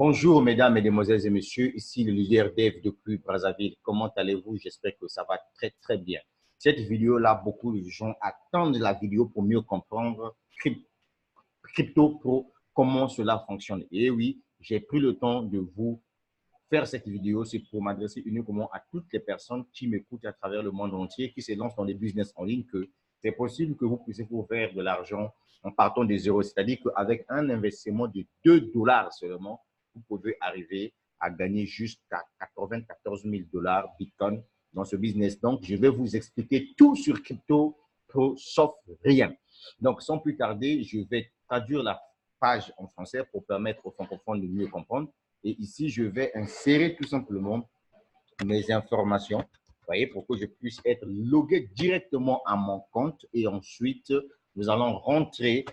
Bonjour mesdames, mesdemoiselles et messieurs, ici le leader Dave depuis Brazzaville. Comment allez-vous? J'espère que ça va très très bien. Cette vidéo-là, beaucoup de gens attendent la vidéo pour mieux comprendre Crypto Pro, comment cela fonctionne. Et oui, j'ai pris le temps de vous faire cette vidéo, c'est pour m'adresser uniquement à toutes les personnes qui m'écoutent à travers le monde entier, qui se lancent dans les business en ligne, que c'est possible que vous puissiez vous faire de l'argent en partant des zéros. C'est-à-dire qu'avec un investissement de 2 dollars seulement, vous pouvez arriver à gagner jusqu'à 94 000 dollars Bitcoin dans ce business. Donc, je vais vous expliquer tout sur Crypto Pro, sauf rien. Donc, sans plus tarder, je vais traduire la page en français pour permettre aux francophones de mieux comprendre. Et ici, je vais insérer tout simplement mes informations, vous voyez, pour que je puisse être logué directement à mon compte. Et ensuite, nous allons rentrer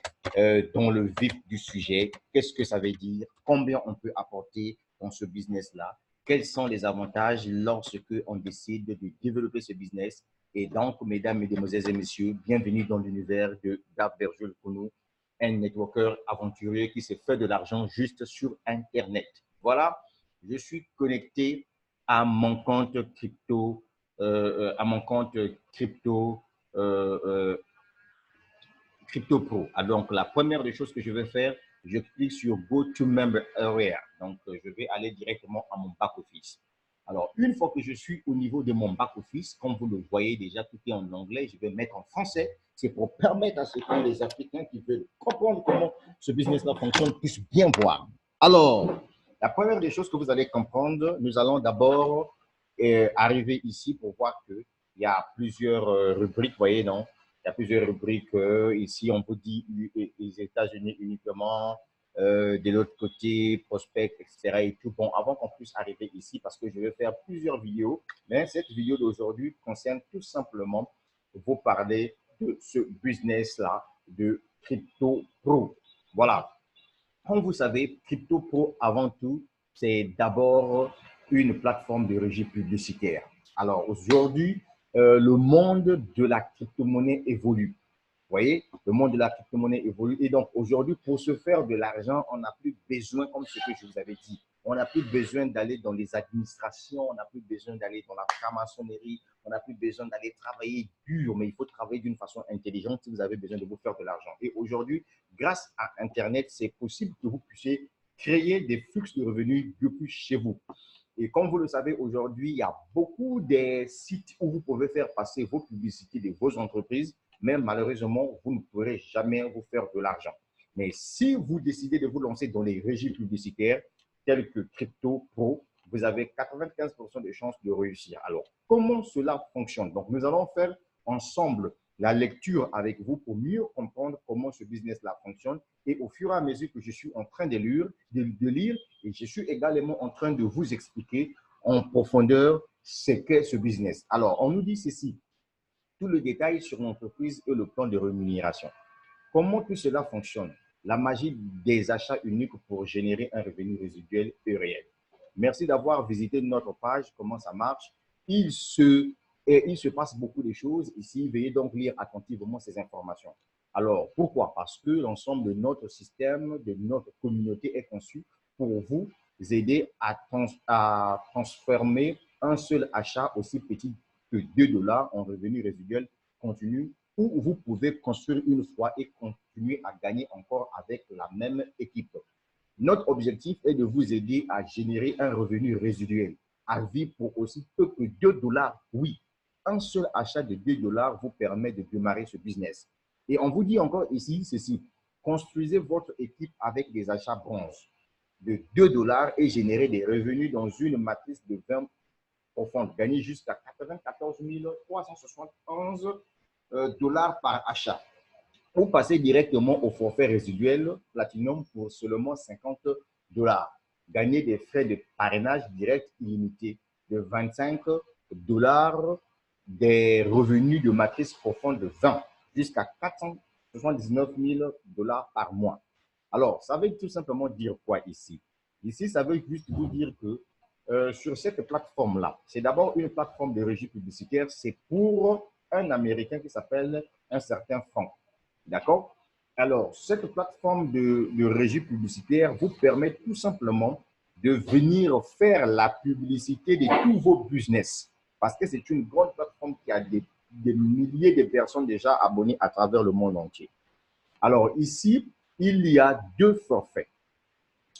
dans le vif du sujet. Qu'est-ce que ça veut dire? Combien on peut apporter dans ce business-là? Quels sont les avantages lorsque on décide de développer ce business? Et donc, mesdames, mesdemoiselles et messieurs, bienvenue dans l'univers de Dave Berger-Konou, un networker aventurier qui s'est fait de l'argent juste sur Internet. Voilà, je suis connecté à mon compte crypto, euh, euh, Crypto Pro. Alors, donc, la première des choses que je vais faire, je clique sur Go to Member Area. Donc, je vais aller directement à mon back office. Alors, une fois que je suis au niveau de mon back office, comme vous le voyez déjà, tout est en anglais, je vais mettre en français. C'est pour permettre à ce que les Africains qui veulent comprendre comment ce business-là fonctionne puissent bien voir. Alors, la première des choses que vous allez comprendre, nous allons d'abord arriver ici pour voir qu'il y a plusieurs rubriques, vous voyez, non? Il y a plusieurs rubriques. Ici, on peut dire les États-Unis uniquement, de l'autre côté, prospect, etc. Et tout. Bon, avant qu'on puisse arriver ici, parce que je vais faire plusieurs vidéos, mais cette vidéo d'aujourd'hui concerne tout simplement vous parler de ce business-là de Crypto Pro. Voilà. Comme vous savez, Crypto Pro, avant tout, c'est d'abord une plateforme de régie publicitaire. Alors aujourd'hui, le monde de la crypto-monnaie évolue. Vous voyez, le monde de la crypto-monnaie évolue. Et donc, aujourd'hui, pour se faire de l'argent, on n'a plus besoin, comme ce que je vous avais dit, on n'a plus besoin d'aller dans les administrations, on n'a plus besoin d'aller dans la franc-maçonnerie, on n'a plus besoin d'aller travailler dur, mais il faut travailler d'une façon intelligente si vous avez besoin de vous faire de l'argent. Et aujourd'hui, grâce à Internet, c'est possible que vous puissiez créer des flux de revenus depuis chez vous. Et comme vous le savez, aujourd'hui, il y a beaucoup de sites où vous pouvez faire passer vos publicités de vos entreprises, mais malheureusement, vous ne pourrez jamais vous faire de l'argent. Mais si vous décidez de vous lancer dans les régies publicitaires telles que Crypto Pro, vous avez 95% de chances de réussir. Alors, comment cela fonctionne? Donc, nous allons faire ensemble la lecture avec vous pour mieux comprendre comment ce business-là fonctionne. Et au fur et à mesure que je suis en train de lire, et je suis également en train de vous expliquer en profondeur ce qu'est ce business. Alors, on nous dit ceci, tout le détail sur l'entreprise et le plan de rémunération. Comment tout cela fonctionne? La magie des achats uniques pour générer un revenu résiduel et réel. Merci d'avoir visité notre page, comment ça marche. Il se passe beaucoup de choses ici. Veuillez donc lire attentivement ces informations. Alors, pourquoi? Parce que l'ensemble de notre système, de notre communauté est conçu pour vous aider à transformer un seul achat aussi petit que 2 dollars en revenu résiduel continu où vous pouvez construire une fois et continuer à gagner encore avec la même équipe. Notre objectif est de vous aider à générer un revenu résiduel à vie pour aussi peu que 2 dollars. Oui, un seul achat de 2 dollars vous permet de démarrer ce business. Et on vous dit encore ici ceci, construisez votre équipe avec des achats bronze de 2 dollars et générez des revenus dans une matrice de 20 profonde, gagnez jusqu'à 94 371 dollars par achat. Ou passez directement au forfait résiduel Platinum pour seulement 50 dollars. Gagnez des frais de parrainage direct illimité de 25 dollars, des revenus de matrice profonde de 20 jusqu'à 479 000 dollars par mois. Alors, ça veut tout simplement dire quoi ici? Ici, ça veut juste vous dire que sur cette plateforme-là, c'est d'abord une plateforme de régie publicitaire, c'est pour un Américain qui s'appelle un certain Franck. D'accord? Alors, cette plateforme de régie publicitaire vous permet tout simplement de venir faire la publicité de tous vos business. Parce que c'est une grande plateforme qui a des milliers de personnes déjà abonnées à travers le monde entier. Alors ici, il y a deux forfaits.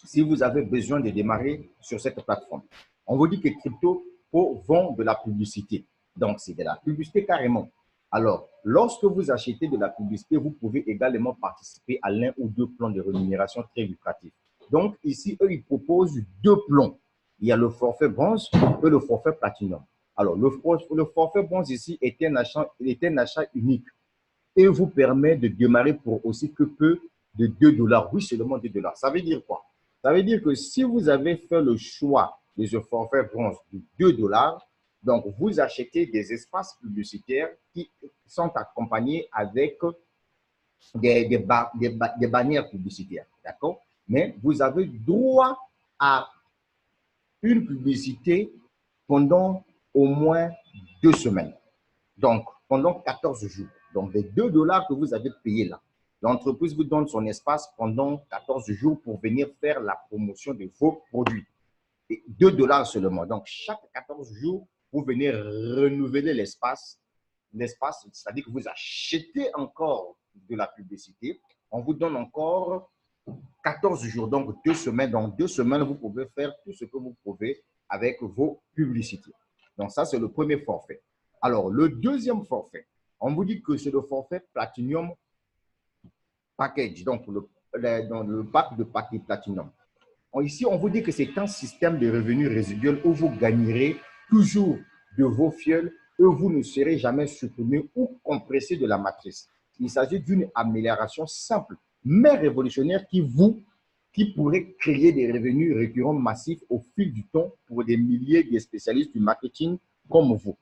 Si vous avez besoin de démarrer sur cette plateforme, on vous dit que Crypto Pro vend de la publicité. Donc, c'est de la publicité carrément. Alors, lorsque vous achetez de la publicité, vous pouvez également participer à l'un ou deux plans de rémunération très lucratifs. Donc, ici, eux, ils proposent deux plans. Il y a le forfait bronze et le forfait platinum. Alors, le forfait bronze ici est un achat unique et vous permet de démarrer pour aussi que peu de 2 $. Oui, seulement 2 $. Ça veut dire quoi? Ça veut dire que si vous avez fait le choix de ce forfait bronze de 2 $, donc vous achetez des espaces publicitaires qui sont accompagnés avec des bannières publicitaires. D'accord? Mais vous avez droit à une publicité pendant au moins 2 semaines. Donc, pendant 14 jours. Donc, les 2 $ que vous avez payés là, l'entreprise vous donne son espace pendant 14 jours pour venir faire la promotion de vos produits. Et 2 $ seulement. Donc, chaque 14 jours, vous venez renouveler l'espace. L'espace, c'est-à-dire que vous achetez encore de la publicité. On vous donne encore 14 jours, donc 2 semaines. Dans 2 semaines, vous pouvez faire tout ce que vous pouvez avec vos publicités. Donc, ça, c'est le premier forfait. Alors, le deuxième forfait, on vous dit que c'est le forfait Platinum Package, donc dans le pack de paquet Platinum. Ici, on vous dit que c'est un système de revenus résiduels où vous gagnerez toujours de vos fioles et vous ne serez jamais supprimé ou compressé de la matrice. Il s'agit d'une amélioration simple, mais révolutionnaire qui pourrait créer des revenus récurrents massifs au fil du temps pour des milliers de spécialistes du marketing comme vous.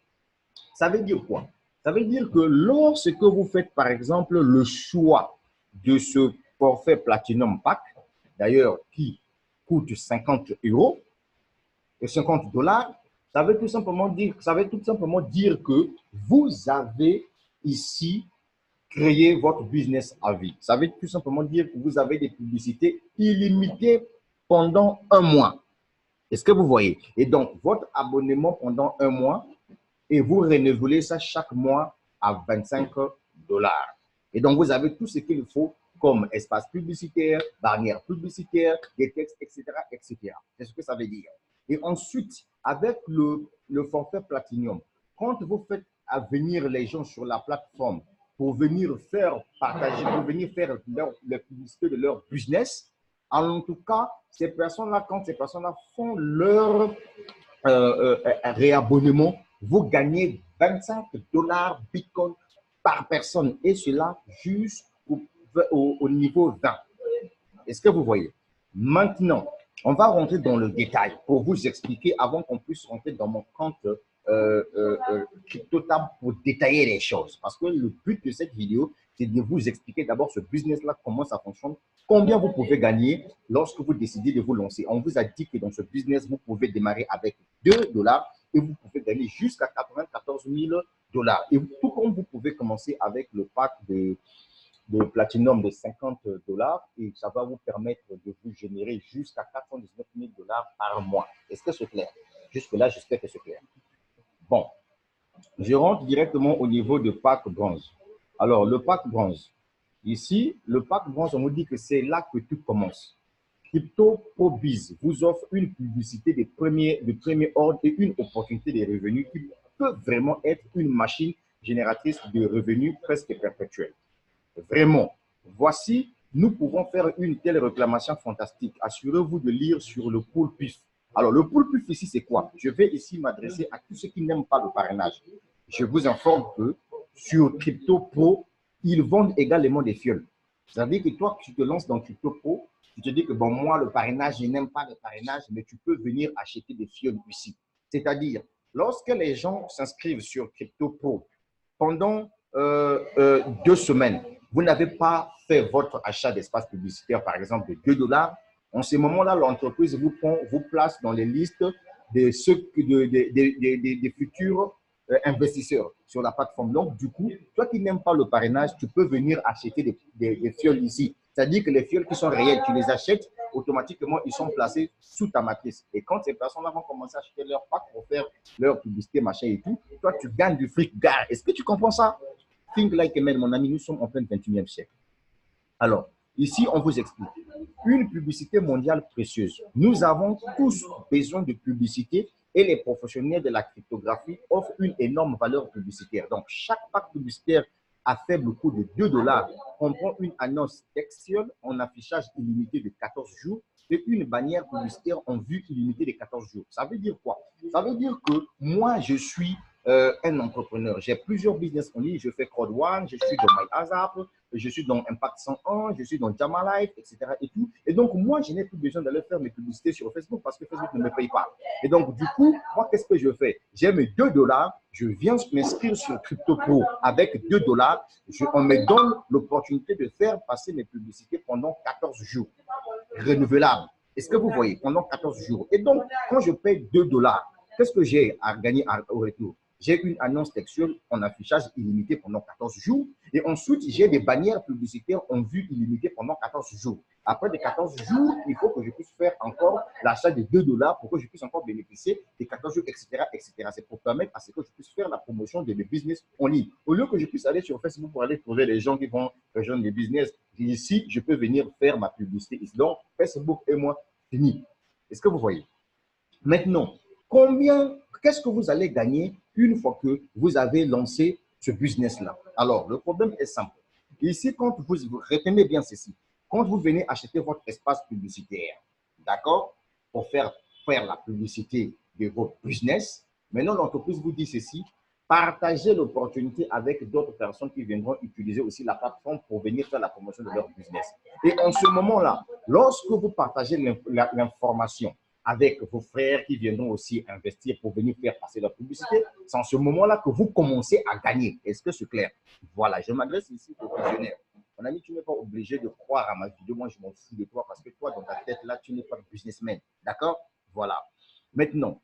Ça veut dire quoi? Ça veut dire que lorsque vous faites, par exemple, le choix de ce forfait Platinum Pack, d'ailleurs, qui coûte 50 € et 50 $, ça veut tout simplement dire que vous avez ici créé votre business à vie. Ça veut tout simplement dire que vous avez des publicités illimitées pendant un mois. Est-ce que vous voyez? Et donc, votre abonnement pendant un mois, et vous renouvelez ça chaque mois à 25 $. Et donc, vous avez tout ce qu'il faut comme espace publicitaire, barrière publicitaire, des textes, etc., etc. C'est ce que ça veut dire. Et ensuite, avec le forfait Platinum, quand vous faites venir les gens sur la plateforme pour venir faire partager, pour venir faire la publicité de leur business, en tout cas, ces personnes-là, quand ces personnes-là font leur réabonnement, vous gagnez 25 $ Bitcoin par personne et cela jusqu'au niveau 20. Est-ce que vous voyez? Maintenant, on va rentrer dans le détail pour vous expliquer avant qu'on puisse rentrer dans mon compte CryptoTab pour détailler les choses. Parce que le but de cette vidéo, c'est de vous expliquer d'abord ce business-là, comment ça fonctionne, combien vous pouvez gagner lorsque vous décidez de vous lancer. On vous a dit que dans ce business, vous pouvez démarrer avec 2 $ et vous pouvez gagner jusqu'à 94 000 $. Et tout comme vous pouvez commencer avec le pack de Platinum de 50 $ et ça va vous permettre de vous générer jusqu'à 419 000 $ par mois. Est-ce que c'est clair? Jusque-là, j'espère que c'est clair. Bon, je rentre directement au niveau de pack bronze. Alors, le pack bronze. Ici, le pack bronze, on vous dit que c'est là que tout commence. Crypto Pro Biz vous offre une publicité de premier ordre et une opportunité de revenus qui peut vraiment être une machine génératrice de revenus presque perpétuelle. Vraiment, voici, nous pouvons faire une telle réclamation fantastique. Assurez-vous de lire sur le pool PIF. Alors, le pool PIF ici, c'est quoi? Je vais ici m'adresser à tous ceux qui n'aiment pas le parrainage. Je vous informe que sur Crypto Pro, ils vendent également des fioles. C'est-à-dire que toi, tu te lances dans Crypto Pro, tu te dis que bon, moi, le parrainage, je n'aime pas le parrainage, mais tu peux venir acheter des fioles ici. C'est-à-dire, lorsque les gens s'inscrivent sur Crypto Pro pendant 2 semaines, vous n'avez pas fait votre achat d'espace publicitaire, par exemple, de 2 $. En ce moment-là, l'entreprise vous place dans les listes des futurs investisseurs sur la plateforme. Donc, du coup, toi qui n'aimes pas le parrainage, tu peux venir acheter des fioles ici. C'est-à-dire que les fioles qui sont réelles, tu les achètes, automatiquement, ils sont placés sous ta matrice. Et quand ces personnes-là vont commencer à acheter leur pack pour faire leur publicité, machin et tout, toi, tu gagnes du fric. Gars, est-ce que tu comprends ça? Think like a man, mon ami, nous sommes en plein 21e siècle. Alors, ici, on vous explique. Une publicité mondiale précieuse. Nous avons tous besoin de publicité et les professionnels de la cryptographie offrent une énorme valeur publicitaire. Donc, chaque pack publicitaire à faible coût de 2 dollars comprend une annonce textuelle en affichage illimité de 14 jours et une bannière publicitaire en vue illimitée de 14 jours. Ça veut dire quoi? Ça veut dire que moi, je suis un entrepreneur. J'ai plusieurs business en ligne. Je fais Crowd1, je suis dans MyASAP, je suis dans Impact 101, je suis dans Jama Life, etc. Et tout. Et donc, moi, je n'ai plus besoin d'aller faire mes publicités sur Facebook parce que Facebook ne me paye pas. Et donc, du coup, moi, qu'est-ce que je fais? J'ai mes 2 dollars, je viens m'inscrire sur CryptoPro avec 2 dollars. On me donne l'opportunité de faire passer mes publicités pendant 14 jours, renouvelables. Est-ce que vous voyez? Pendant 14 jours. Et donc, quand je paye 2 dollars, qu'est-ce que j'ai à gagner au retour? J'ai une annonce textuelle en affichage illimité pendant 14 jours. Et ensuite, j'ai des bannières publicitaires en vue illimitée pendant 14 jours. Après les 14 jours, il faut que je puisse faire encore l'achat de 2 dollars pour que je puisse encore bénéficier des 14 jours, etc. etc. C'est pour permettre à ce que je puisse faire la promotion de mes business en ligne. Au lieu que je puisse aller sur Facebook pour aller trouver les gens qui vont rejoindre mes business, ici, je peux venir faire ma publicité. Donc, Facebook et moi, fini. Est-ce que vous voyez? Maintenant, qu'est-ce que vous allez gagner une fois que vous avez lancé ce business-là? Alors, le problème est simple. Ici, quand vous retenez bien ceci, quand vous venez acheter votre espace publicitaire, d'accord, pour faire la publicité de votre business, maintenant l'entreprise vous dit ceci, partagez l'opportunité avec d'autres personnes qui viendront utiliser aussi la plateforme pour venir faire la promotion de leur business. Et en ce moment-là, lorsque vous partagez l'information avec vos frères qui viendront aussi investir pour venir faire passer leur publicité, c'est en ce moment-là que vous commencez à gagner. Est-ce que c'est clair? Voilà, je m'adresse ici aux visionnaires. Mon ami, tu n'es pas obligé de croire à ma vidéo. Moi, je m'en fous de toi parce que toi, dans ta tête, là, tu n'es pas businessman. D'accord? Voilà. Maintenant,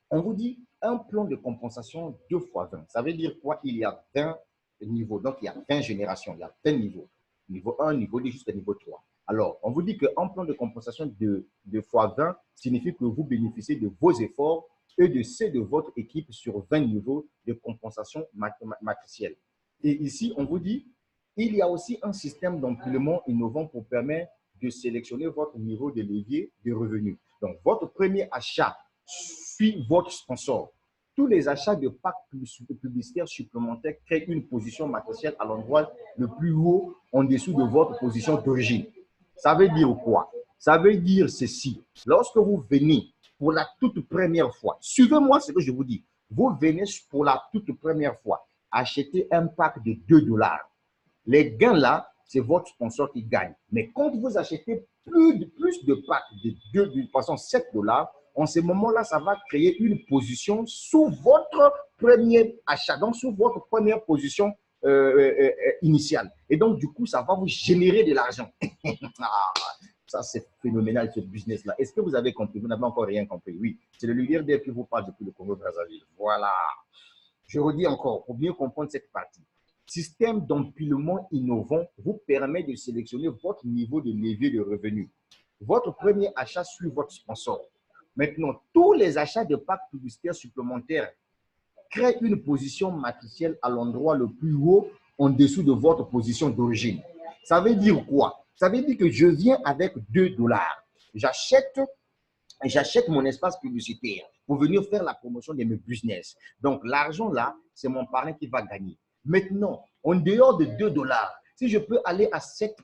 on vous dit un plan de compensation 2 fois 20. Ça veut dire quoi? Il y a 20 niveaux. Donc, il y a 20 générations. Il y a 20 niveaux. Niveau 1, niveau 2, jusqu'à niveau 3. Alors, on vous dit qu'un plan de compensation de fois 20 signifie que vous bénéficiez de vos efforts et de ceux de votre équipe sur 20 niveaux de compensation matricielle. Et ici, on vous dit, il y a aussi un système d'empilement innovant pour permettre de sélectionner votre niveau de levier de revenus. Donc, votre premier achat suit votre sponsor. Tous les achats de packs publicitaires supplémentaires créent une position matricielle à l'endroit le plus haut en dessous de votre position d'origine. Ça veut dire quoi? Ça veut dire ceci. Lorsque vous venez pour la toute première fois, suivez-moi ce que je vous dis. Vous venez pour la toute première fois acheter un pack de 2 dollars. Les gains là, c'est votre sponsor qui gagne. Mais quand vous achetez plus de packs de façon 7 dollars, en ce moment-là, ça va créer une position sous votre premier achat, donc sous votre première position initiale. Et donc, du coup, ça va vous générer de l'argent. Ça, c'est phénoménal, ce business-là. Est-ce que vous avez compris? Vous n'avez encore rien compris? Oui, c'est le leader d'Air qui vous parle depuis le Congo-Brazzaville. Voilà. Je redis encore, pour bien comprendre cette partie. Système d'empilement innovant vous permet de sélectionner votre niveau de levier de revenus. Votre premier achat suit votre sponsor. Maintenant, tous les achats de packs publicitaires supplémentaires créent une position matricielle à l'endroit le plus haut en dessous de votre position d'origine. Ça veut dire quoi? Ça veut dire que je viens avec 2 dollars. J'achète mon espace publicitaire pour venir faire la promotion de mes business. Donc, l'argent là, c'est mon parrain qui va gagner. Maintenant, en dehors de 2 dollars, si je peux aller à 7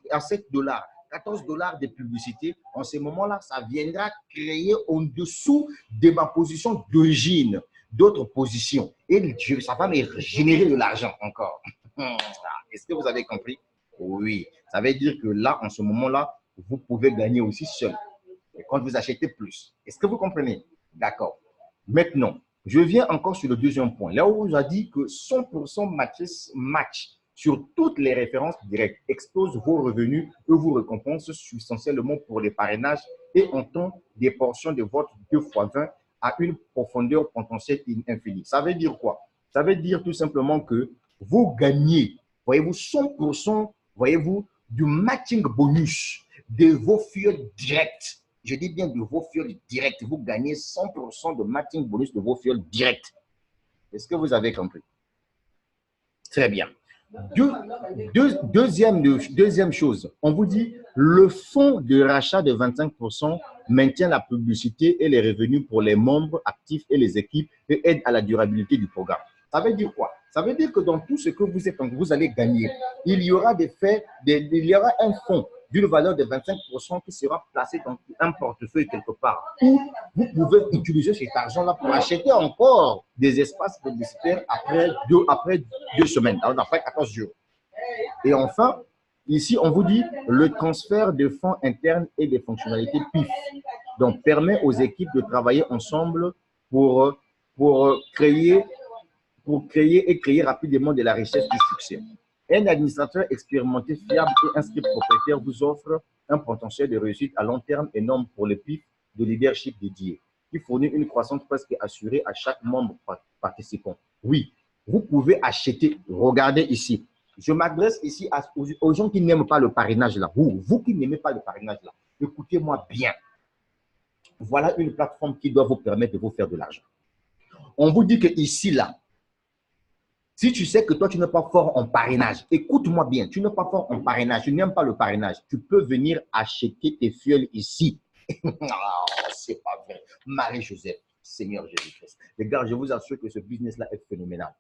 dollars, 14 dollars de publicité, en ce moment-là, ça viendra créer en dessous de ma position d'origine d'autres positions. Et ça va me générer de l'argent encore. Est-ce que vous avez compris? Oui. Ça veut dire que là, en ce moment-là, vous pouvez gagner aussi seul. Et quand vous achetez plus. Est-ce que vous comprenez? D'accord. Maintenant, je viens encore sur le deuxième point. Là où on a dit que 100% match sur toutes les références directes explose vos revenus et vous récompense substantiellement pour les parrainages et en temps des portions de votre 2 fois 20 à une profondeur potentielle infinie. Ça veut dire quoi? Ça veut dire tout simplement que vous gagnez, voyez-vous, 100%, voyez-vous, du matching bonus de vos fuels directs. Je dis bien de vos fuels directs. Vous gagnez 100% de matching bonus de vos fuels directs. Est-ce que vous avez compris? Très bien. Deuxième chose, on vous dit le fonds de rachat de 25% maintient la publicité et les revenus pour les membres actifs et les équipes et aide à la durabilité du programme. Ça veut dire quoi? Ça veut dire que dans tout ce que vous allez gagner, il y aura il y aura un fonds d'une valeur de 25% qui sera placé dans un portefeuille quelque part où vous pouvez utiliser cet argent-là pour acheter encore des espaces publicitaires après 2 semaines, après 14 jours. Et enfin, ici, on vous dit le transfert de fonds internes et des fonctionnalités PIF. Donc, permet aux équipes de travailler ensemble pour créer et créer rapidement de la richesse du succès. Un administrateur expérimenté, fiable et inscrit propriétaire vous offre un potentiel de réussite à long terme énorme pour le PIF de leadership dédié, qui fournit une croissance presque assurée à chaque membre participant. Oui, vous pouvez acheter, regardez ici. Je m'adresse ici aux gens qui n'aiment pas le parrainage là. Vous qui n'aimez pas le parrainage là, écoutez-moi bien. Voilà une plateforme qui doit vous permettre de vous faire de l'argent. On vous dit que ici là, si tu sais que toi, tu n'es pas fort en parrainage, écoute-moi bien, tu n'es pas fort en parrainage, tu n'aimes pas le parrainage, tu peux venir acheter tes fioles ici. Non, c'est pas vrai. Marie-Joseph, Seigneur Jésus-Christ. Les gars, je vous assure que ce business-là est phénoménal.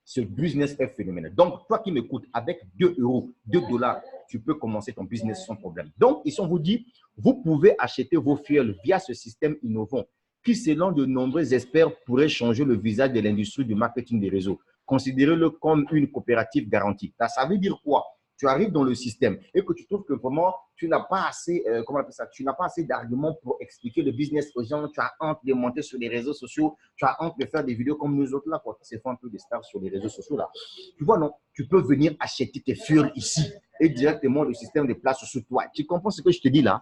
Ce business est phénoménal. Donc, toi qui m'écoutes, avec 2 euros, 2 dollars, tu peux commencer ton business sans problème. Donc, ici, on vous dit, vous pouvez acheter vos fioles via ce système innovant qui, selon de nombreux experts, pourrait changer le visage de l'industrie du marketing des réseaux. Considérez-le comme une coopérative garantie. Ça veut dire quoi? Tu arrives dans le système et que tu trouves que vraiment, tu n'as pas assez, comment on appelle ça? Tu n'as pas assez d'arguments pour expliquer le business aux gens. Tu as honte de monter sur les réseaux sociaux. Tu as honte de faire des vidéos comme nous autres là, quoi. C'est fait un peu des stars sur les réseaux sociaux là. Tu vois, non? Tu peux venir acheter tes fioles ici et directement le système de place sur toi. Tu comprends ce que je te dis là?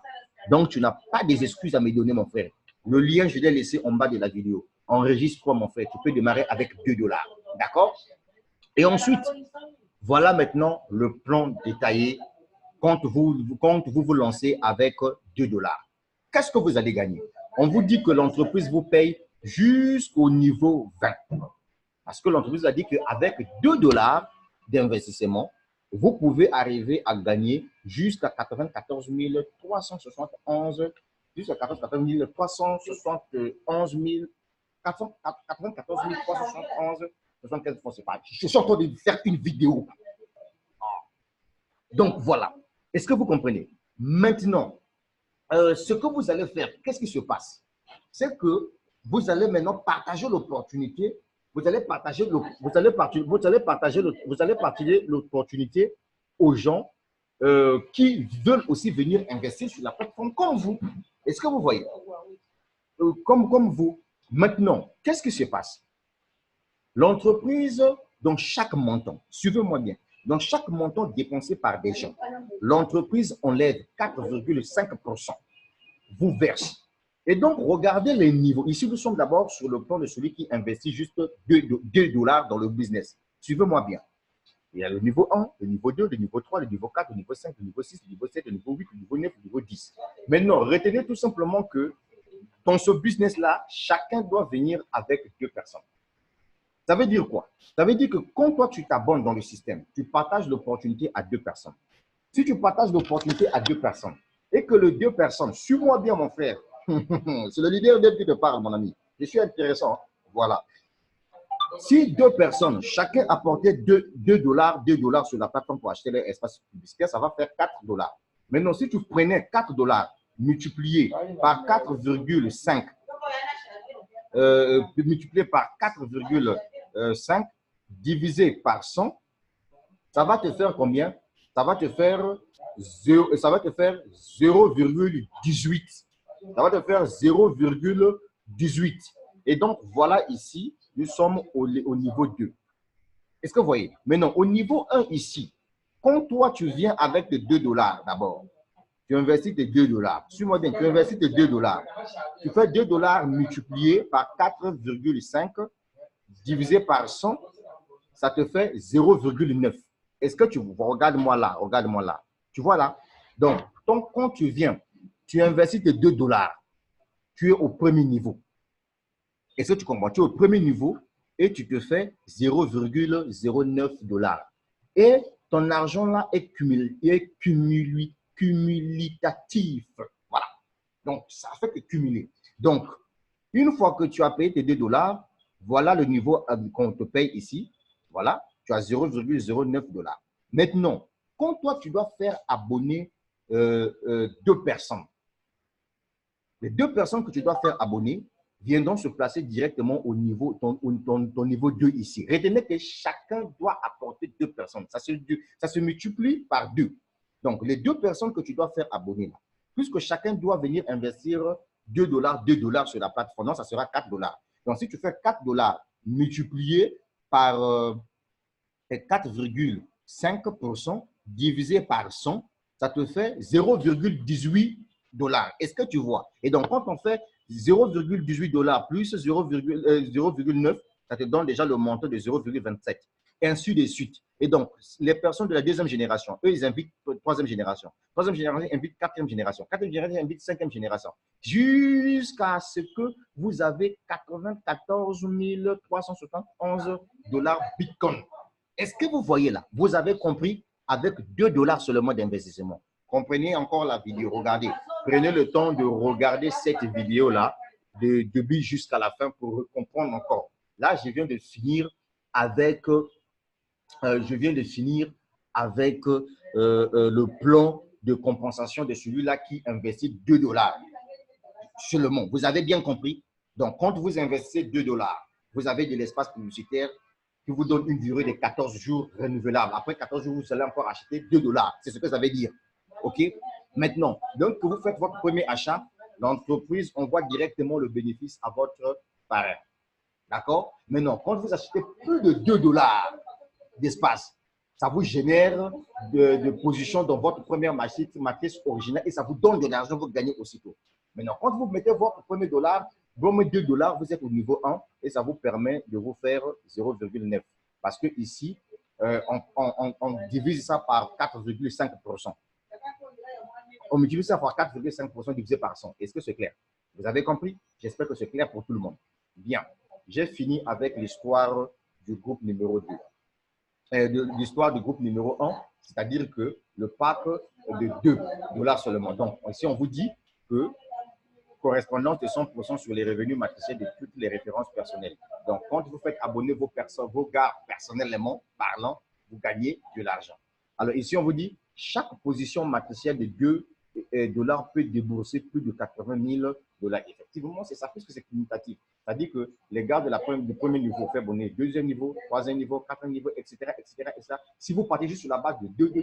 Donc, tu n'as pas des excuses à me donner, mon frère. Le lien, je l'ai laissé en bas de la vidéo. Enregistre-toi, mon frère. Tu peux démarrer avec 2 dollars. D'accord? Et ensuite, voilà maintenant le plan détaillé quand vous lancez avec 2 dollars. Qu'est-ce que vous allez gagner? On vous dit que l'entreprise vous paye jusqu'au niveau 20. Parce que l'entreprise a dit qu'avec 2 dollars d'investissement, vous pouvez arriver à gagner jusqu'à 94 371, jusqu'à 94 371 000, 94 371, 75 francs, c'est pas. Je suis en train de faire une vidéo. Donc, voilà. Est-ce que vous comprenez? Maintenant, ce que vous allez faire, qu'est-ce qui se passe? C'est que vous allez maintenant partager l'opportunité. Vous allez partager l'opportunité aux gens qui veulent aussi venir investir sur la plateforme comme vous. Est-ce que vous voyez? Comme vous. Maintenant, qu'est-ce qui se passe? L'entreprise, dans chaque montant, suivez-moi bien, dans chaque montant dépensé par des gens, l'entreprise enlève 4,5%, vous verse. Et donc, regardez les niveaux. Ici, nous sommes d'abord sur le plan de celui qui investit juste 2 dollars dans le business. Suivez-moi bien. Il y a le niveau 1, le niveau 2, le niveau 3, le niveau 4, le niveau 5, le niveau 6, le niveau 7, le niveau 8, le niveau 9, le niveau 10. Maintenant, retenez tout simplement que dans ce business-là, chacun doit venir avec 2 personnes. Ça veut dire quoi? Ça veut dire que quand toi, tu t'abonnes dans le système, tu partages l'opportunité à 2 personnes. Si tu partages l'opportunité à 2 personnes et que les 2 personnes, suis-moi bien, mon frère, c'est le leader d'elle qui te parle, mon ami. Je suis intéressant. Voilà. Si 2 personnes, chacun apportait 2 dollars sur la plateforme pour acheter leur espace publicitaire, ça va faire 4 dollars. Maintenant, si tu prenais 4 dollars multiplié par 4,5, multiplié par 4,5 divisé par 100, ça va te faire combien? Ça va te faire 0,18. Ça va te faire 0,18. Et donc, voilà ici, nous sommes au niveau 2. Est-ce que vous voyez? Maintenant, au niveau 1 ici, quand toi, tu viens avec tes 2 dollars d'abord, tu investis tes 2 dollars. Suis-moi bien, tu investis tes 2 dollars. Tu fais 2 dollars multiplié par 4,5 divisé par 100, ça te fait 0,9. Est-ce que tu regardes-moi là? Regarde-moi là. Tu vois là? Donc, quand tu viens, tu investis tes 2 $, tu es au premier niveau. Est-ce que tu comprends? Tu es au premier niveau et tu te fais 0,09 $. Et ton argent là est cumulatif. Voilà. Donc, ça fait que cumuler. Donc, une fois que tu as payé tes 2 $, voilà le niveau qu'on te paye ici. Voilà, tu as 0,09 $. Maintenant, quand toi, tu dois faire abonner 2 personnes, les 2 personnes que tu dois faire abonner viendront se placer directement au niveau, ton niveau 2 ici. Retenez que chacun doit apporter 2 personnes. Ça se multiplie par 2. Donc, les 2 personnes que tu dois faire abonner, là, puisque chacun doit venir investir 2 $, 2 $ sur la plateforme, ça sera 4 $. Donc, si tu fais 4 $ multiplié par 4,5% divisé par 100, ça te fait 0,18 $. Est-ce que tu vois? Et donc, quand on fait 0,18 $ plus 0,9, ça te donne déjà le montant de 0,27. Et ainsi de suite. Et donc, les personnes de la deuxième génération, eux, ils invitent troisième génération. Troisième génération invite quatrième génération. Quatrième génération invite cinquième génération. Jusqu'à ce que vous avez 94 371 $ Bitcoin. Est-ce que vous voyez là? Vous avez compris avec 2 $ seulement d'investissement. Comprenez encore la vidéo. Regardez. Prenez le temps de regarder cette vidéo-là de début jusqu'à la fin pour comprendre encore. Là, je viens de finir avec le plan de compensation de celui-là qui investit 2 $ seulement. Vous avez bien compris? Donc, quand vous investissez 2 $, vous avez de l'espace publicitaire qui vous donne une durée de 14 jours renouvelable. Après 14 jours, vous allez encore acheter 2 $. C'est ce que ça veut dire. OK? Maintenant, donc, que vous faites votre premier achat, l'entreprise envoie directement le bénéfice à votre parrain. D'accord? Maintenant, quand vous achetez plus de 2 $ d'espace, ça vous génère de position dans votre première matrice originale et ça vous donne de l'argent, vous gagnez aussitôt. Maintenant, quand vous mettez votre premier dollar, vous mettez 2 $, vous êtes au niveau 1 et ça vous permet de vous faire 0,9. Parce que ici, on divise ça par 4,5%. On multiplie ça par 4,5% divisé par 100. Est-ce que c'est clair? Vous avez compris? J'espère que c'est clair pour tout le monde. Bien. J'ai fini avec l'histoire du groupe numéro 2. L'histoire du groupe numéro 1, c'est-à-dire que le pack de 2 $ seulement. Donc, ici, on vous dit que correspondance de 100% sur les revenus matriciels de toutes les références personnelles. Donc, quand vous faites abonner vos gars personnellement parlant, vous gagnez de l'argent. Alors, ici, on vous dit, chaque position matricielle de 2 $ peut débourser plus de 80 000 $. Effectivement, c'est ça, puisque c'est cumulatif. C'est-à-dire que les gars du premier niveau font abonner deuxième niveau, troisième niveau, quatrième niveau, etc., etc., etc. Si vous partez juste sur la base de 2,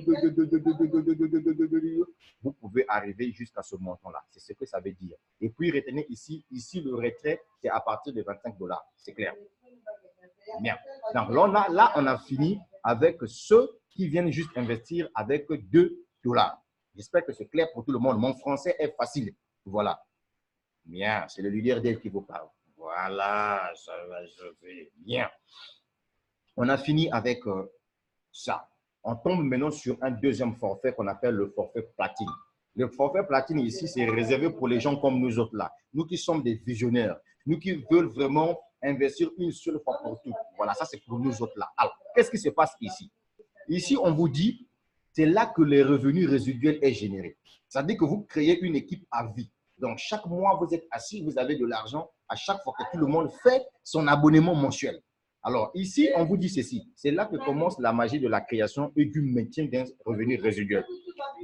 vous pouvez arriver jusqu'à ce montant-là. C'est ce que ça veut dire. Et puis, retenez ici le retrait, c'est à partir de 25 $. C'est clair? Bien. Donc, là, on a fini avec ceux qui viennent juste investir avec 2 $. J'espère que c'est clair pour tout le monde. Mon français est facile. Voilà. Bien, c'est le leader d'elle qui vous parle. Voilà, ça va, je vais bien. On a fini avec ça. On tombe maintenant sur un deuxième forfait qu'on appelle le forfait platine. Le forfait platine ici, c'est réservé pour les gens comme nous autres là. Nous qui sommes des visionnaires, nous qui veulent vraiment investir une seule fois pour toutes. Voilà, ça c'est pour nous autres là. Alors, qu'est-ce qui se passe ici? Ici, on vous dit, c'est là que les revenus résiduels est généré. C'est-à-dire que vous créez une équipe à vie. Donc, chaque mois, vous êtes assis, vous avez de l'argent à chaque fois que tout le monde fait son abonnement mensuel. Alors, ici, on vous dit ceci. C'est là que commence la magie de la création et du maintien d'un revenu résiduel.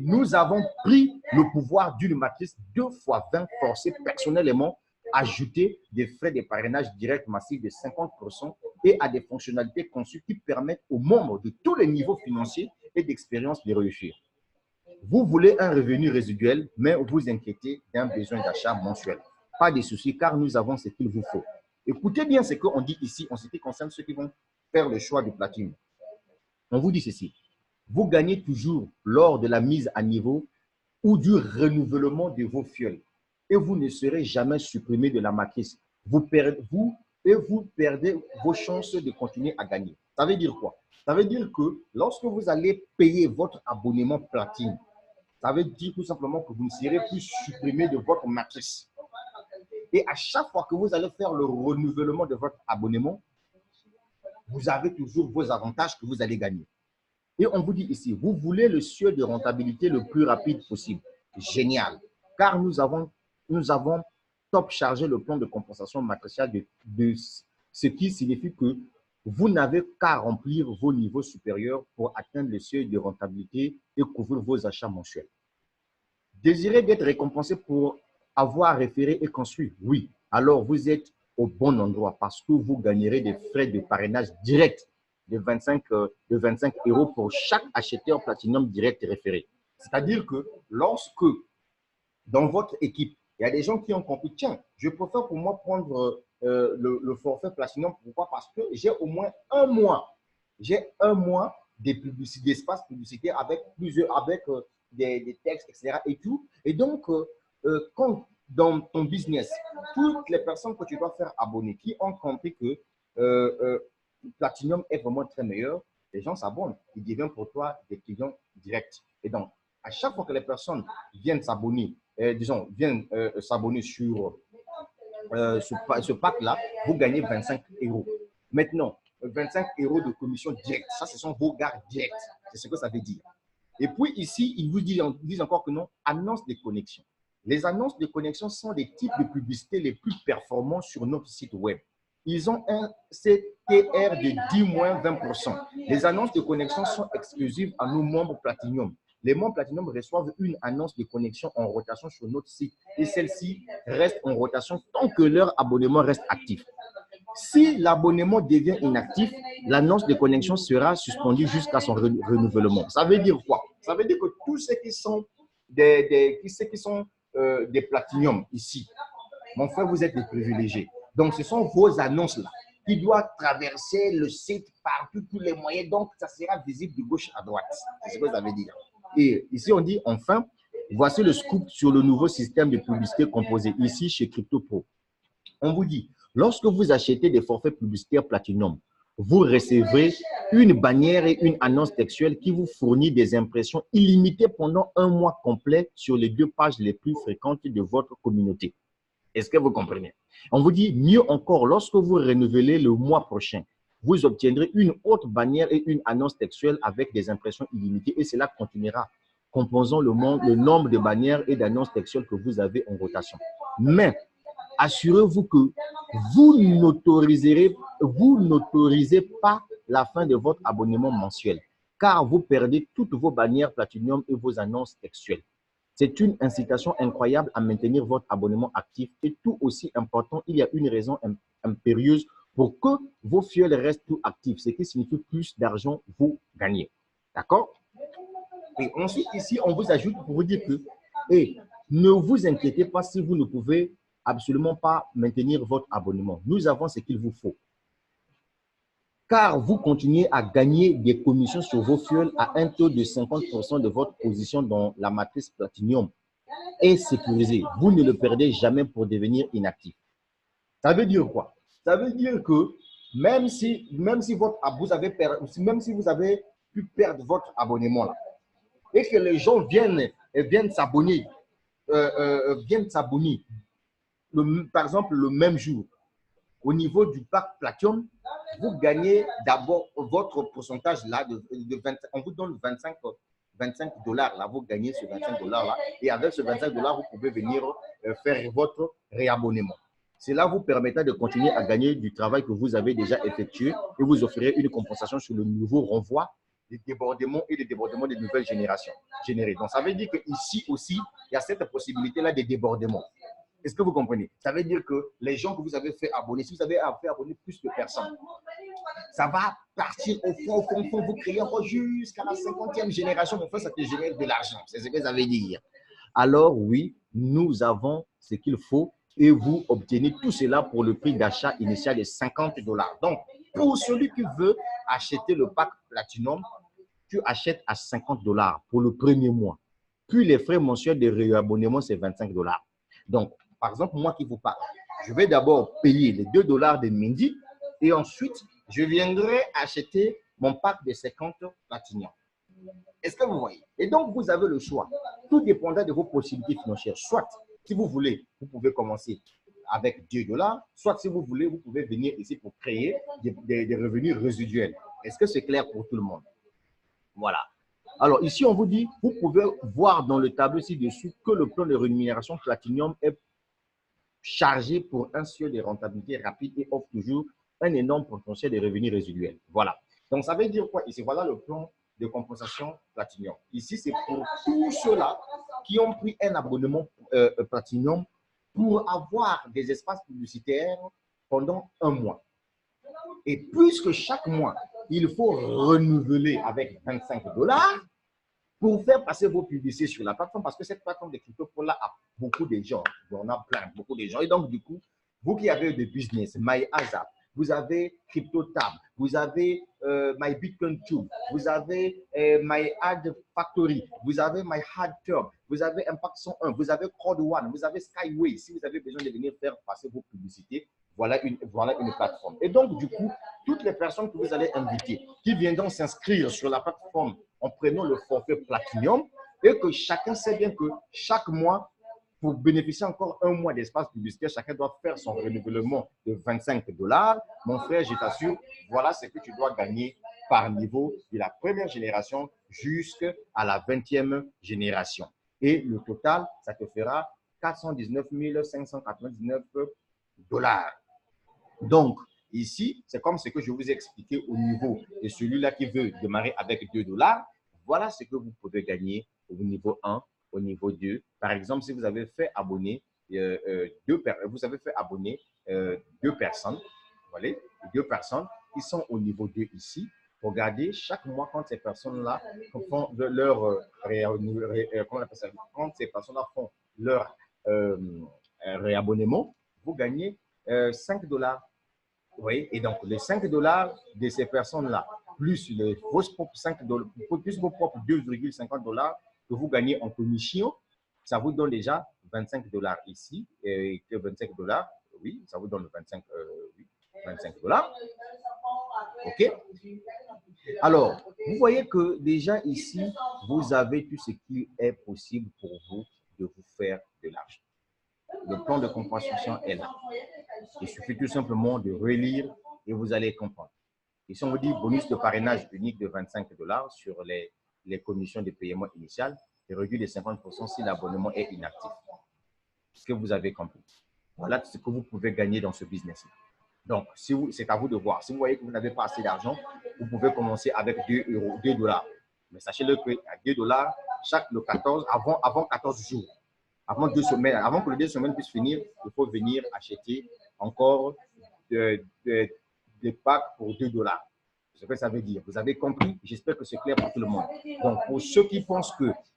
Nous avons pris le pouvoir d'une matrice 2 fois 20 forcée personnellement, ajouter des frais de parrainage direct massif de 50% et à des fonctionnalités conçues qui permettent aux membres de tous les niveaux financiers et d'expérience de réussir. Vous voulez un revenu résiduel, mais vous inquiétez d'un besoin d'achat mensuel. Pas de souci, car nous avons ce qu'il vous faut. Écoutez bien ce qu'on dit ici en ce qui concerne ceux qui vont faire le choix du platine. On vous dit ceci. Vous gagnez toujours lors de la mise à niveau ou du renouvellement de vos fioles. Et vous ne serez jamais supprimé de la matrice. Vous perdez vos chances de continuer à gagner. Ça veut dire quoi? Ça veut dire que lorsque vous allez payer votre abonnement platine, Ça veut dire tout simplement que vous ne serez plus supprimé de votre matrice. Et à chaque fois que vous allez faire le renouvellement de votre abonnement, vous avez toujours vos avantages que vous allez gagner. Et on vous dit ici, vous voulez le seuil de rentabilité le plus rapide possible. Génial. Car nous avons top chargé le plan de compensation matricielle de ce qui signifie que vous n'avez qu'à remplir vos niveaux supérieurs pour atteindre le seuil de rentabilité et couvrir vos achats mensuels. Désirez d'être récompensé pour avoir référé et construit? Oui. Alors, vous êtes au bon endroit parce que vous gagnerez des frais de parrainage direct de 25 € pour chaque acheteur Platinum direct référé. C'est-à-dire que lorsque dans votre équipe, il y a des gens qui ont compris, tiens, je préfère pour moi prendre le forfait Platinum. Pourquoi? Parce que j'ai au moins un mois. J'ai un mois d'espace publicitaire avec des textes, etc. et tout. Et donc, quand dans ton business, toutes les personnes que tu dois faire abonner, qui ont compris que Platinum est vraiment très meilleur, les gens s'abonnent. Ils deviennent pour toi des clients directs. Et donc, à chaque fois que les personnes viennent s'abonner, s'abonner sur ce pack-là, vous gagnez 25 €. Maintenant, 25 € de commission directe. Ça, ce sont vos gares directes. C'est ce que ça veut dire. Et puis ici, ils vous disent encore que non, annonce de connexion. Les annonces de connexion sont les types de publicités les plus performants sur notre site web. Ils ont un CTR de 10-20%. Les annonces de connexion sont exclusives à nos membres Platinum. Les membres Platinum reçoivent une annonce de connexion en rotation sur notre site et celle-ci reste en rotation tant que leur abonnement reste actif. Si l'abonnement devient inactif, l'annonce de connexion sera suspendue jusqu'à son renouvellement. Ça veut dire quoi? Ça veut dire que tous ceux qui sont des Platinum ici, mon frère, vous êtes des privilégiés. Donc, ce sont vos annonces-là qui doivent traverser le site par tous les moyens. Donc, ça sera visible de gauche à droite. C'est ce que ça veut dire. Et ici, on dit enfin, voici le scoop sur le nouveau système de publicité composé ici chez CryptoPro. On vous dit, lorsque vous achetez des forfaits publicitaires Platinum, vous recevrez une bannière et une annonce textuelle qui vous fournit des impressions illimitées pendant un mois complet sur les 2 pages les plus fréquentes de votre communauté. Est-ce que vous comprenez? On vous dit, mieux encore, lorsque vous renouvelez le mois prochain, vous obtiendrez une autre bannière et une annonce textuelle avec des impressions illimitées et cela continuera, compensant le nombre de bannières et d'annonces textuelles que vous avez en rotation. Mais assurez-vous que vous n'autorisez pas la fin de votre abonnement mensuel, car vous perdez toutes vos bannières Platinum et vos annonces textuelles. C'est une incitation incroyable à maintenir votre abonnement actif et tout aussi important, il y a une raison impérieuse pour que vos fioles restent tout actifs, ce qui signifie plus d'argent vous gagnez. D'accord? Et ensuite, ici, on vous ajoute pour vous dire que ne vous inquiétez pas si vous ne pouvez absolument pas maintenir votre abonnement. Nous avons ce qu'il vous faut. Car vous continuez à gagner des commissions sur vos fioles à un taux de 50% de votre position dans la matrice Platinum est sécurisé. Vous ne le perdez jamais pour devenir inactif. Ça veut dire quoi? Ça veut dire que même si vous avez pu perdre votre abonnement là, et que les gens viennent s'abonner, par exemple le même jour, au niveau du pack Platinum, vous gagnez d'abord votre pourcentage là de 20, on vous donne 25 $, là, vous gagnez ce 25 $ là, et avec ce 25 $, vous pouvez venir faire votre réabonnement. Cela vous permettra de continuer à gagner du travail que vous avez déjà effectué et vous offrirez une compensation sur le nouveau renvoi des débordements et des débordements des nouvelles générations générées. Donc, ça veut dire qu'ici aussi, il y a cette possibilité-là des débordements. Est-ce que vous comprenez? Ça veut dire que les gens que vous avez fait abonner, si vous avez fait abonner plus de personnes, ça va partir au fond, vous créez encore jusqu'à la 50e génération. En fait, ça te génère de l'argent. C'est ce que ça veut dire. Alors oui, nous avons ce qu'il faut et vous obtenez tout cela pour le prix d'achat initial de 50 $. Donc, pour celui qui veut acheter le pack Platinum, tu achètes à 50 $ pour le premier mois. Puis les frais mensuels de réabonnement, c'est 25 $. Donc, par exemple, moi qui vous parle, je vais d'abord payer les 2 $ de Mindy et ensuite, je viendrai acheter mon pack de 50 Platinum. Est-ce que vous voyez? Et donc, vous avez le choix. Tout dépendra de vos possibilités financières. Soit, si vous voulez, vous pouvez commencer avec 2 $, soit si vous voulez, vous pouvez venir ici pour créer des revenus résiduels. Est-ce que c'est clair pour tout le monde? Voilà. Alors ici, on vous dit, vous pouvez voir dans le tableau ci-dessous que le plan de rémunération Platinum est chargé pour un seuil de rentabilité rapide et offre toujours un énorme potentiel de revenus résiduels. Voilà. Donc, ça veut dire quoi ici? Voilà le plan de compensation Platinum. Ici, c'est pour tous ceux-là qui ont pris un abonnement Platinum pour avoir des espaces publicitaires pendant un mois. Et puisque chaque mois, il faut renouveler avec 25 $ pour faire passer vos publicités sur la plateforme, parce que cette plateforme de crypto-là a beaucoup de gens. On a plein, beaucoup de gens. Et donc, du coup, vous qui avez des business, MyAzap, vous avez CryptoTab, vous avez MyBitcoinTube, vous avez MyAdFactory, vous avez MyAdTurb, vous avez Impact 101, vous avez Crowd1, vous avez Skyway. Si vous avez besoin de venir faire passer vos publicités, voilà une plateforme. Et donc, du coup, toutes les personnes que vous allez inviter, qui viendront s'inscrire sur la plateforme en prenant le forfait Platinum, et que chacun sait bien que chaque mois, pour bénéficier encore un mois d'espace publicitaire, chacun doit faire son renouvellement de 25 $. Mon frère, je t'assure, voilà ce que tu dois gagner par niveau de la première génération jusqu'à la 20e génération. Et le total, ça te fera 419 599 $. Donc, ici, c'est comme ce que je vous ai expliqué au niveau de celui-là qui veut démarrer avec 2 $. Voilà ce que vous pouvez gagner au niveau 1, au niveau 2. Par exemple, si vous avez fait abonner deux personnes, voilà, 2 personnes qui sont au niveau 2 ici. Regardez, chaque mois, quand ces personnes-là font leur quand ces personnes-là font leur réabonnement, vous gagnez 5 $. Oui, et donc les 5 $ de ces personnes-là, plus vos propres 5 $, plus vos propres 2,50 $ que vous gagnez en commission, ça vous donne déjà 25 $ ici. Et 25 $, oui, ça vous donne 25 $. OK? Alors, vous voyez que déjà ici, vous avez tout ce qui est possible pour vous de vous faire de l'argent. Le plan de compensation est là. Il suffit tout simplement de relire et vous allez comprendre. Ici, on vous dit bonus de parrainage unique de 25 $ sur les commissions de paiement initial et réduit de 50% si l'abonnement est inactif. Ce que vous avez compris. Voilà ce que vous pouvez gagner dans ce business-là. Donc, c'est à vous de voir. Si vous voyez que vous n'avez pas assez d'argent, vous pouvez commencer avec 2 $. Mais sachez-le qu'à 2 $, le 14, avant 14 jours, avant 2 semaines, avant que les 2 semaines puissent finir, il faut venir acheter encore des packs pour 2 $. C'est ce que ça veut dire. Vous avez compris? J'espère que c'est clair pour tout le monde. Donc, pour ceux qui pensent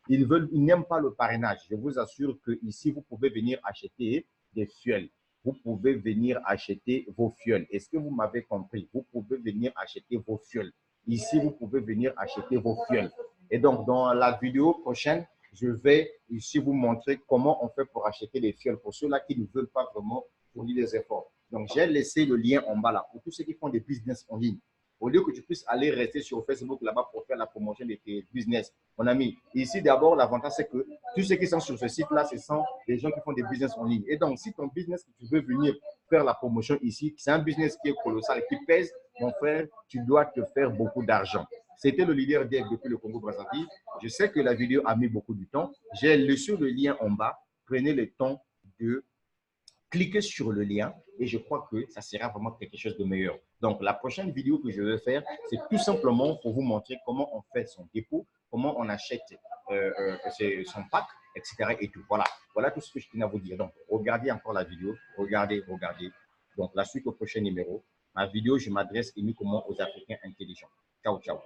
qu'ils n'aiment pas le parrainage, je vous assure que ici, vous pouvez venir acheter des fuels. Vous pouvez venir acheter vos fuels. Est-ce que vous m'avez compris? Vous pouvez venir acheter vos fuels. Ici, vous pouvez venir acheter vos fuels. Et donc, dans la vidéo prochaine, je vais ici vous montrer comment on fait pour acheter des fuels pour ceux-là qui ne veulent pas vraiment fournir des efforts. Donc, j'ai laissé le lien en bas là pour tous ceux qui font des business en ligne. Au lieu que tu puisses aller rester sur Facebook là-bas pour faire la promotion de tes business, mon ami, ici d'abord, l'avantage c'est que tous ceux qui sont sur ce site-là, ce sont des gens qui font des business en ligne. Et donc, si ton business, tu veux venir faire la promotion ici, c'est un business qui est colossal, qui pèse, mon frère, tu dois te faire beaucoup d'argent. C'était le leader Dev depuis le Congo-Brazzaville. Je sais que la vidéo a mis beaucoup de temps. J'ai laissé le lien en bas. Prenez le temps de cliquez sur le lien et je crois que ça sera vraiment quelque chose de meilleur. Donc, la prochaine vidéo que je vais faire, c'est tout simplement pour vous montrer comment on fait son dépôt, comment on achète son pack, etc. Et tout. Voilà. Voilà tout ce que je tenais à vous dire. Donc, regardez encore la vidéo. Regardez. Donc, la suite au prochain numéro. Ma vidéo, je m'adresse uniquement aux Africains intelligents. Ciao, ciao.